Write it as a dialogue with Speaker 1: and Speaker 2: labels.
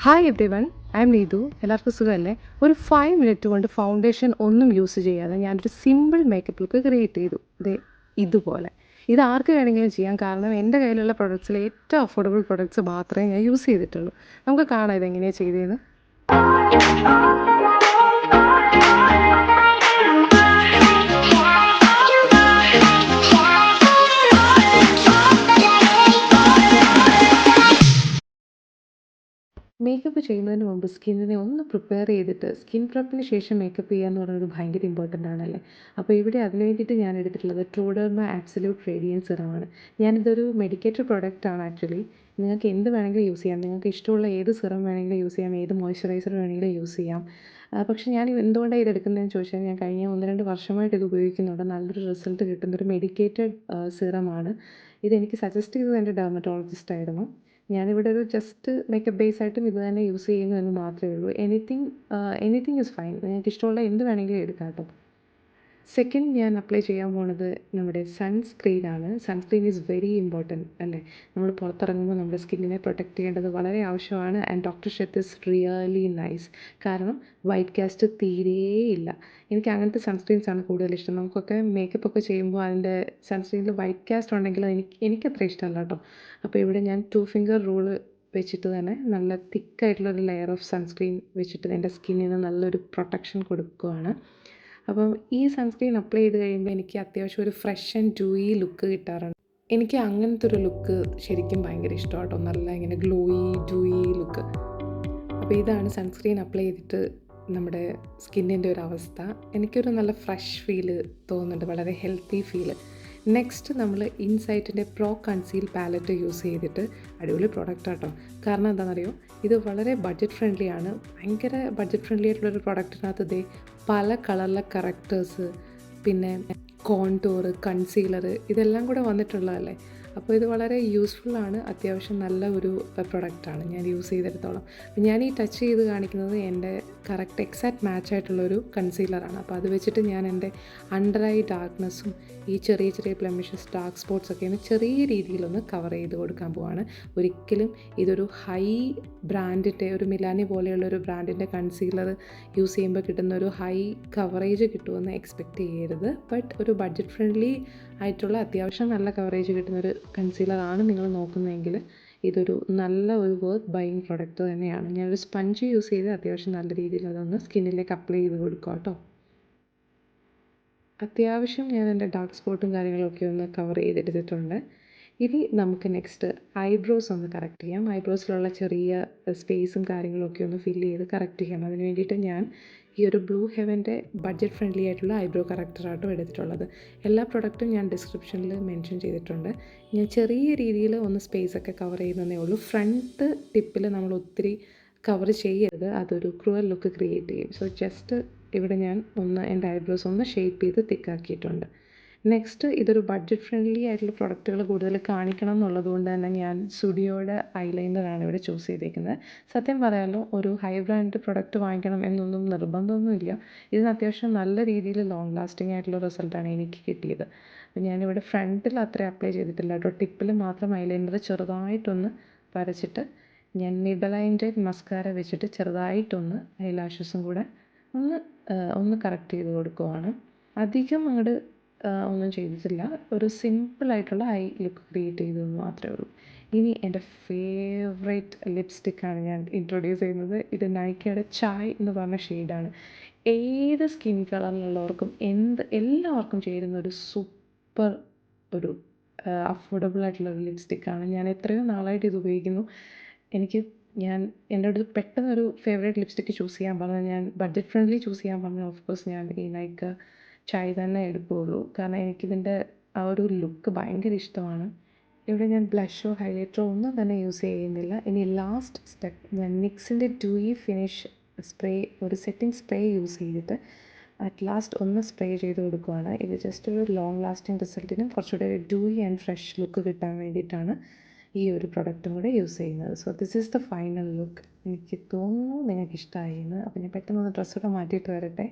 Speaker 1: Hi every one, I M Neethu. എല്ലാവർക്കും സുഖമല്ലേ? ഒരു 5 മിനിറ്റ് കൊണ്ട് ഫൗണ്ടേഷൻ ഒന്നും യൂസ് ചെയ്യാതെ ഞാനൊരു സിമ്പിൾ മേക്കപ്പ് ലുക്ക് ക്രിയേറ്റ് ചെയ്തു. ഇതുപോലെ. ഇത് ആർക്ക് വേണമെങ്കിലും ചെയ്യാം, കാരണം എൻ്റെ കയ്യിലുള്ള പ്രൊഡക്ട്സിൽ ഏറ്റവും അഫോർഡബിൾ പ്രൊഡക്ട്സ് മാത്രമേ ഞാൻ യൂസ് ചെയ്തിട്ടുള്ളൂ. നമുക്ക് കാണാം ഇതെങ്ങനെയാണ് ചെയ്തതെന്ന്. മേക്കപ്പ് ചെയ്യുന്നതിന് മുമ്പ് സ്കിന്നിനെ ഒന്ന് പ്രിപ്പയർ ചെയ്തിട്ട് സ്കിൻ പ്രെപ്പിന് ശേഷം മേക്കപ്പ് ചെയ്യുക എന്ന് പറയുന്നത് ഭയങ്കര ഇമ്പോർട്ടൻ്റ് ആണല്ലേ. അപ്പോൾ ഇവിടെ അതിന് വേണ്ടിയിട്ട് ഞാൻ എടുത്തിട്ടുള്ളത് ട്രൂഡെർമ ആബ്സല്യൂട്ട് റേഡിയൻസ് സിറമാണ്. ഞാനിതൊരു മെഡിക്കേറ്റഡ് പ്രൊഡക്റ്റാണ് ആക്ച്വലി. നിങ്ങൾക്ക് എന്ത് വേണമെങ്കിലും യൂസ് ചെയ്യാം. നിങ്ങൾക്ക് ഇഷ്ടമുള്ള ഏത് സിറം വേണമെങ്കിലും യൂസ് ചെയ്യാം, ഏത് മോയ്സ്ചറൈസർ വേണമെങ്കിലും യൂസ് ചെയ്യാം. പക്ഷേ ഞാൻ എന്തുകൊണ്ടാണ് ഇത് എടുക്കുന്നതെന്ന് ചോദിച്ചാൽ, ഞാൻ കഴിഞ്ഞ 1-2 വർഷമായിട്ട് ഇത് ഉപയോഗിക്കുന്നുണ്ട്. നല്ലൊരു റിസൾട്ട് കിട്ടുന്നൊരു മെഡിക്കേറ്റഡ് സിറമാണ്. ഇതെനിക്ക് സജസ്റ്റ് ചെയ്തത് എൻ്റെ ഡെർമറ്റോളജിസ്റ്റ് ആയിരുന്നു. ഞാനിവിടെ ഒരു ജസ്റ്റ് മേക്കപ്പ് ബേസ് ആയിട്ടും ഇത് തന്നെ യൂസ് ചെയ്യുന്നു എന്ന് മാത്രമേ ഉള്ളൂ. Anything is fine. നിങ്ങൾക്ക് ഇഷ്ടമുള്ള എന്ത് വേണമെങ്കിലും എടുക്കാം കേട്ടോ. സെക്കൻഡ് ഞാൻ അപ്ലൈ ചെയ്യാൻ പോണത് നമ്മുടെ സൺസ്ക്രീനാണ്. സൺസ്ക്രീൻ ഈസ് വെരി ഇമ്പോർട്ടൻറ്റ് അല്ലേ. നമ്മൾ പുറത്തിറങ്ങുമ്പോൾ നമ്മുടെ സ്കിന്നിനെ പ്രൊട്ടക്റ്റ് ചെയ്യേണ്ടത് വളരെ ആവശ്യമാണ്. And doctor Sheth is really nice. കാരണം വൈറ്റ് കാസ്റ്റ് തീരെയില്ല. എനിക്ക് അങ്ങനത്തെ സൺസ്ക്രീൻസാണ് കൂടുതൽ ഇഷ്ടം. നമുക്കൊക്കെ മേക്കപ്പ് ഒക്കെ ചെയ്യുമ്പോൾ അതിൻ്റെ സൺസ്ക്രീനിൽ വൈറ്റ് കാസ്റ്റ് ഉണ്ടെങ്കിൽ എനിക്കത്ര ഇഷ്ടമല്ല കേട്ടോ. അപ്പോൾ ഇവിടെ ഞാൻ 2 ഫിംഗർ റൂള് വെച്ചിട്ട് തന്നെ നല്ല തിക്കായിട്ടുള്ളൊരു ലെയർ ഓഫ് സൺസ്ക്രീൻ വെച്ചിട്ട് എൻ്റെ സ്കിന്നിന് നല്ലൊരു പ്രൊട്ടക്ഷൻ കൊടുക്കുകയാണ്. അപ്പം ഈ സൺസ്ക്രീൻ അപ്ലൈ ചെയ്ത് കഴിയുമ്പോൾ എനിക്ക് അത്യാവശ്യം ഒരു ഫ്രഷ് ആൻഡ് ഡ്യൂയി ലുക്ക് കിട്ടാറുണ്ട്. എനിക്ക് അങ്ങനത്തെ ഒരു ലുക്ക് ശരിക്കും ഭയങ്കര ഇഷ്ടമാണ് കേട്ടോ. നല്ല ഇങ്ങനെ ഗ്ലോയി ഡ്യൂയി ലുക്ക്. അപ്പോൾ ഇതാണ് സൺസ്ക്രീൻ അപ്ലൈ ചെയ്തിട്ട് നമ്മുടെ സ്കിന്നിൻ്റെ ഒരു അവസ്ഥ. എനിക്കൊരു നല്ല ഫ്രഷ് ഫീല് തോന്നുന്നുണ്ട്, വളരെ ഹെൽത്തി ഫീല്. നെക്സ്റ്റ് നമ്മൾ ഇൻസൈറ്റിൻ്റെ പ്രോ കൺസീൽ പാലറ്റ് യൂസ് ചെയ്തിട്ട്, അടിപൊളി പ്രോഡക്റ്റ് ആട്ടോ. കാരണം എന്താണെന്നറിയോ, ഇത് വളരെ ബഡ്ജറ്റ് ഫ്രണ്ട്ലി ആണ്. ഭയങ്കര ബഡ്ജറ്റ് ഫ്രണ്ട്ലി ആയിട്ടുള്ളൊരു പ്രോഡക്റ്റിനകത്ത് പല കളറിലെ കറക്റ്റേഴ്സ്, പിന്നെ കോൺടൂർ, കൺസീലർ ഇതെല്ലാം കൂടെ വന്നിട്ടുള്ളതല്ലേ. അപ്പോൾ ഇത് വളരെ യൂസ്ഫുള്ളാണ്. അത്യാവശ്യം നല്ല ഒരു പ്രൊഡക്റ്റാണ് ഞാൻ യൂസ് ചെയ്തെടുത്തോളം. ഞാൻ ഈ ടച്ച് ചെയ്ത് കാണിക്കുന്നത് എൻ്റെ കറക്റ്റ് എക്സാക്റ്റ് മാച്ച് ആയിട്ടുള്ളൊരു കൺസീലറാണ്. അപ്പോൾ അത് വെച്ചിട്ട് ഞാൻ എൻ്റെ അണ്ടർ ഐ ഡാർക്ക്നെസ്സും ഈ ചെറിയ ചെറിയ ബ്ലെമിഷസ്, ഡാർക്ക് സ്പോട്ട്സൊക്കെ ഒന്ന് ചെറിയ രീതിയിലൊന്ന് കവർ ചെയ്ത് കൊടുക്കാൻ പോവാണ്. ഒരിക്കലും ഇതൊരു ഹൈ ബ്രാൻഡിൻ്റെ, ഒരു മിലാനി പോലെയുള്ളൊരു ബ്രാൻഡിൻ്റെ കൺസീലർ യൂസ് ചെയ്യുമ്പോൾ കിട്ടുന്ന ഒരു ഹൈ കവറേജ് കിട്ടുമെന്ന് എക്സ്പെക്റ്റ് ചെയ്യരുത്. ബട്ട് ഒരു ബഡ്ജറ്റ് ഫ്രണ്ട്ലി ആയിട്ടുള്ള അത്യാവശ്യം നല്ല കവറേജ് കിട്ടുന്നൊരു കൺസീലറാണ് നിങ്ങൾ നോക്കുന്നതെങ്കിൽ ഇതൊരു നല്ല ഒരു വർത്ത് ബൈയിങ് പ്രൊഡക്റ്റ് തന്നെയാണ്. ഞാനൊരു സ്പഞ്ച് യൂസ് ചെയ്ത് അത്യാവശ്യം നല്ല രീതിയിൽ അതൊന്ന് സ്കിന്നിലേക്ക് അപ്ലൈ ചെയ്ത് കൊടുക്കുക കേട്ടോ. അത്യാവശ്യം ഞാൻ എൻ്റെ ഡാർക്ക് സ്പോട്ടും കാര്യങ്ങളൊക്കെ ഒന്ന് കവർ ചെയ്തെടുത്തിട്ടുണ്ട്. ഇനി നമുക്ക് നെക്സ്റ്റ് ഐബ്രോസ് ഒന്ന് കറക്റ്റ് ചെയ്യാം. ഐബ്രോസിലുള്ള ചെറിയ സ്പേസും കാര്യങ്ങളൊക്കെ ഒന്ന് ഫില്ല് ചെയ്ത് കറക്റ്റ് ചെയ്യാം. അതിന് വേണ്ടിയിട്ട് ഞാൻ ഈ ഒരു ബ്ലൂ ഹെവൻ്റെ ബഡ്ജറ്റ് ഫ്രണ്ട്ലി ആയിട്ടുള്ള ഐബ്രോ കറക്റ്ററാട്ടോ എടുത്തിട്ടുള്ളത്. എല്ലാ പ്രൊഡക്റ്റും ഞാൻ ഡിസ്ക്രിപ്ഷനിൽ മെൻഷൻ ചെയ്തിട്ടുണ്ട്. ഞാൻ ചെറിയ രീതിയിൽ ഒന്ന് സ്പേസൊക്കെ കവർ ചെയ്യുന്നതേ ഉള്ളൂ. ഫ്രണ്ട് ടിപ്പിൽ നമ്മൾ ഒത്തിരി കവർ ചെയ്യരുത്, അതൊരു ക്രൂവൽ ലുക്ക് ക്രിയേറ്റ് ചെയ്യും. സോ ജസ്റ്റ് ഇവിടെ ഞാൻ എൻ്റെ ഐബ്രോസ് ഒന്ന് ഷേപ്പ് ചെയ്ത് തിക്കാക്കിയിട്ടുണ്ട്. നെക്സ്റ്റ് ഇതൊരു ബഡ്ജറ്റ് ഫ്രണ്ട്ലി ആയിട്ടുള്ള പ്രൊഡക്റ്റുകൾ കൂടുതൽ കാണിക്കണം എന്നുള്ളത് കൊണ്ട് തന്നെ ഞാൻ സ്റ്റുഡിയോയുടെ ഐലൈനറാണ് ഇവിടെ ചൂസ് ചെയ്തേക്കുന്നത്. സത്യം പറയാമല്ലോ, ഒരു ഹൈ ബ്രാൻഡ് പ്രൊഡക്റ്റ് വാങ്ങിക്കണം എന്നൊന്നും നിർബന്ധമൊന്നുമില്ല. ഇതിന് അത്യാവശ്യം നല്ല രീതിയിൽ ലോങ് ലാസ്റ്റിംഗ് ആയിട്ടുള്ള റിസൾട്ടാണ് എനിക്ക് കിട്ടിയത്. അപ്പോൾ ഞാനിവിടെ ഫ്രണ്ടിൽ അത്ര അപ്ലൈ ചെയ്തിട്ടില്ല കേട്ടോ. ടിപ്പിൽ മാത്രം ഐലൈനർ ചെറുതായിട്ടൊന്ന് വരച്ചിട്ട് ഞാൻ മിബലൈൻ്റെ മസ്കാര വെച്ചിട്ട് ചെറുതായിട്ടൊന്ന് ഐലാഷസും കൂടെ ഒന്ന് കറക്റ്റ് ചെയ്ത് കൊടുക്കുവാണ്. അധികം അങ്ങോട്ട് ഒന്നും ചെയ്തിട്ടില്ല. ഒരു സിമ്പിളായിട്ടുള്ള ഐ ലുക്ക് ക്രിയേറ്റ് ചെയ്തതെന്ന് മാത്രമേ ഉള്ളൂ. ഇനി എൻ്റെ ഫേവറേറ്റ് ലിപ്സ്റ്റിക്കാണ് ഞാൻ ഇൻട്രൊഡ്യൂസ് ചെയ്യുന്നത്. ഇത് നൈക്കയുടെ ചായ് എന്ന് പറഞ്ഞ ഷെയ്ഡാണ്. ഏത് സ്കിൻ കളറിലുള്ളവർക്കും എല്ലാവർക്കും ചേരുന്ന ഒരു സൂപ്പർ ഒരു അഫോർഡബിൾ ആയിട്ടുള്ളൊരു ലിപ്സ്റ്റിക്കാണ്. ഞാൻ എത്രയോ നാളായിട്ട് ഇത് ഉപയോഗിക്കുന്നു. എൻ്റെ അടുത്ത് പെട്ടെന്നൊരു ഫേവറേറ്റ് ലിപ്സ്റ്റിക്ക് ചൂസ് ചെയ്യാൻ പറഞ്ഞാൽ, ഞാൻ ബഡ്ജറ്റ് ഫ്രണ്ട്ലി ചൂസ് ചെയ്യാൻ പറഞ്ഞാൽ ഓഫ് കോഴ്സ് ഞാൻ ഈ നൈക്ക ചായ് തന്നെ എടുക്കുകയുള്ളൂ. കാരണം എനിക്കിതിൻ്റെ ആ ഒരു ലുക്ക് ഭയങ്കര ഇഷ്ടമാണ്. ഇവിടെ ഞാൻ ബ്ലഷോ ഹൈലൈറ്ററോ ഒന്നും തന്നെ യൂസ് ചെയ്യുന്നില്ല. ഇനി ലാസ്റ്റ് സ്റ്റെപ്പ്, ഞാൻ നിക്സിൻ്റെ ഡ്യൂയി ഫിനിഷ് സ്പ്രേ, ഒരു സെറ്റിംഗ് സ്പ്രേ യൂസ് ചെയ്തിട്ട് അറ്റ് ലാസ്റ്റ് ഒന്ന് സ്പ്രേ ചെയ്ത് കൊടുക്കുകയാണ്. ഇത് ജസ്റ്റ് ഒരു ലോങ് ലാസ്റ്റിംഗ് റിസൾട്ടിനും കുറച്ചുകൂടെ ഒരു ഡ്യൂയി ആൻഡ് ഫ്രഷ് ലുക്ക് കിട്ടാൻ വേണ്ടിയിട്ടാണ് ഈ ഒരു പ്രൊഡക്റ്റും കൂടെ യൂസ് ചെയ്യുന്നത്. So this is the final look. എനിക്ക് തോന്നുന്നു നിങ്ങൾക്ക് ഇഷ്ടമായി എന്ന്. അപ്പോൾ ഞാൻ പെട്ടെന്നൊന്ന് ഡ്രസ്സൊക്കെ മാറ്റിയിട്ട് വരട്ടെ.